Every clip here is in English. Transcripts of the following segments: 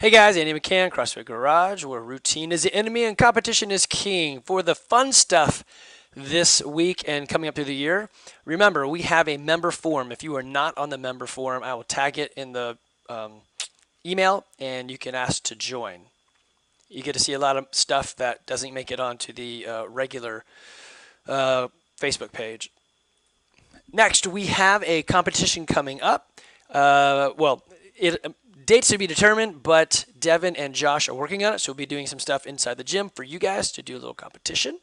Hey guys, Andy McCann, CrossFit Garage, where routine is the enemy and competition is king. For the fun stuff this week and coming up through the year, remember we have a member forum. If you are not on the member forum, I will tag it in the email and you can ask to join. You get to see a lot of stuff that doesn't make it onto the regular Facebook page. Next, we have a competition coming up. Dates to be determined, but Devin and Josh are working on it, so we'll be doing some stuff inside the gym for you guys to do a little competition.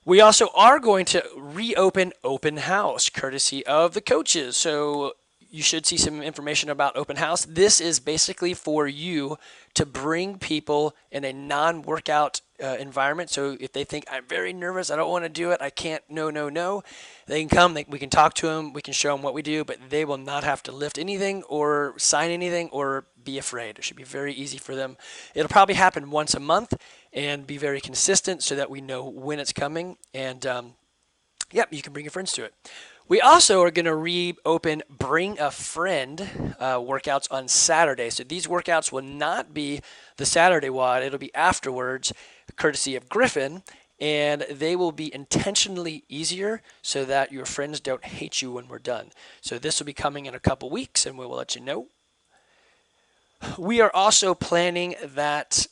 We also are going to reopen Open House, courtesy of the coaches. So you should see some information about Open House. This is basically for you to bring people in a non-workout environment. So if they think, I'm very nervous, I don't want to do it, I can't, no, they can come, we can talk to them, we can show them what we do, but they will not have to lift anything or sign anything or be afraid. It should be very easy for them. It'll probably happen once a month and be very consistent so that we know when it's coming. And you can bring your friends to it. We also are going to reopen Bring a Friend workouts on Saturday. So these workouts will not be the Saturday WOD. It'll be afterwards, courtesy of Griffin. And they will be intentionally easier so that your friends don't hate you when we're done. So this will be coming in a couple weeks, and we will let you know. We are also planning that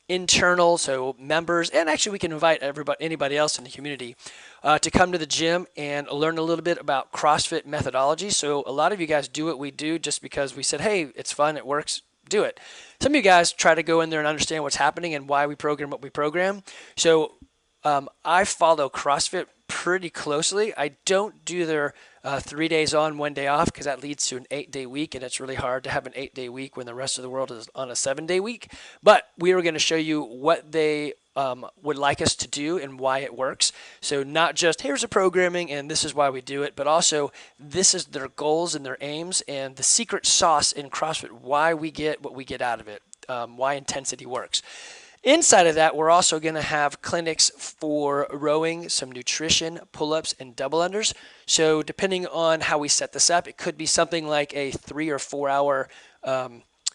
internal, so members, and actually we can invite anybody else in the community to come to the gym and learn a little bit about CrossFit methodology. So a lot of you guys do what we do just because we said, hey, it's fun, it works, do it. Some of you guys try to go in there and understand what's happening and why we program what we program. So I follow CrossFit pretty closely. I don't do their 3 days on, 1 day off, because that leads to an 8-day week, and it's really hard to have an 8-day week when the rest of the world is on a 7-day week. But we are going to show you what they would like us to do and why it works. So not just here's the programming and this is why we do it, but also this is their goals and their aims and the secret sauce in CrossFit, why we get what we get out of it, why intensity works. Inside of that, we're also going to have clinics for rowing, some nutrition, pull-ups, and double unders. So depending on how we set this up, it could be something like a 3 or 4 hour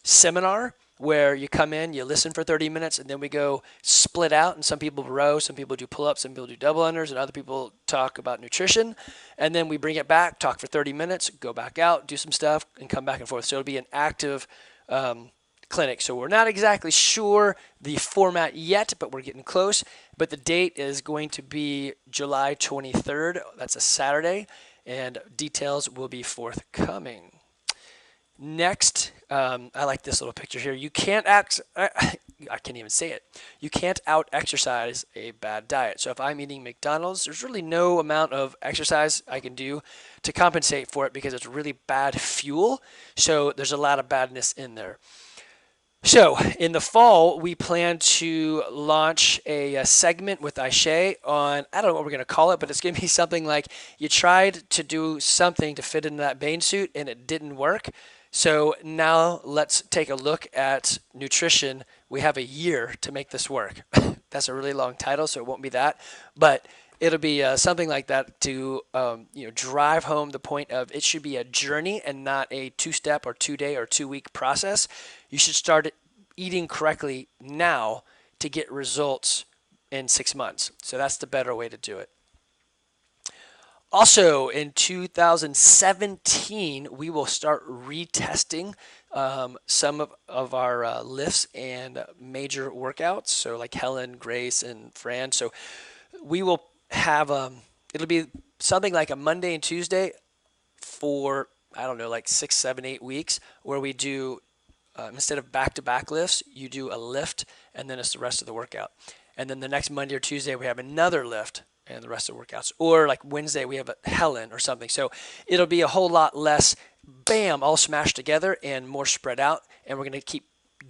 seminar where you come in, you listen for 30 minutes, and then we go split out. And some people row, some people do pull-ups, some people do double unders, and other people talk about nutrition. And then we bring it back, talk for 30 minutes, go back out, do some stuff, and come back and forth. So it'll be an active clinic. So we're not exactly sure the format yet, but we're getting close. But the date is going to be July 23rd. That's a Saturday, and details will be forthcoming. Next, I like this little picture here. You can't I can't even say it. You can't out-exercise a bad diet. So if I'm eating McDonald's, there's really no amount of exercise I can do to compensate for it because it's really bad fuel. So there's a lot of badness in there. So in the fall, we plan to launch a segment with Aishay on, I don't know what we're going to call it, but it's going to be something like you tried to do something to fit into that Bane suit and it didn't work. So now let's take a look at nutrition. We have a year to make this work. That's a really long title, so it won't be that. But it'll be something like that to drive home the point of it should be a journey and not a 2-step or 2-day or 2-week process. You should start eating correctly now to get results in 6 months. So that's the better way to do it. Also, in 2017, we will start retesting some of our lifts and major workouts. So like Helen, Grace, and Fran. So we will have it'll be something like a Monday and Tuesday for, I don't know, like 6, 7, 8 weeks where we do instead of back-to-back lifts, you do a lift and then it's the rest of the workout. And then the next Monday or Tuesday we have another lift and the rest of the workouts. Or like Wednesday we have a Helen or something. So it'll be a whole lot less bam all smashed together and more spread out. And we're going to keep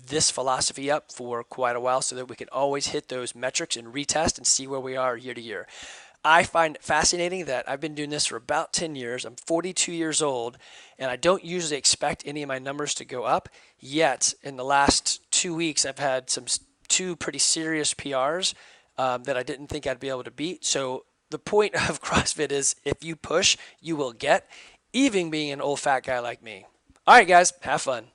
this philosophy up for quite a while so that we can always hit those metrics and retest and see where we are year to year. I find it fascinating that I've been doing this for about 10 years. I'm 42 years old, and I don't usually expect any of my numbers to go up. Yet, in the last 2 weeks, I've had two pretty serious PRs that I didn't think I'd be able to beat. So the point of CrossFit is if you push, you will get, even being an old fat guy like me. All right, guys, have fun.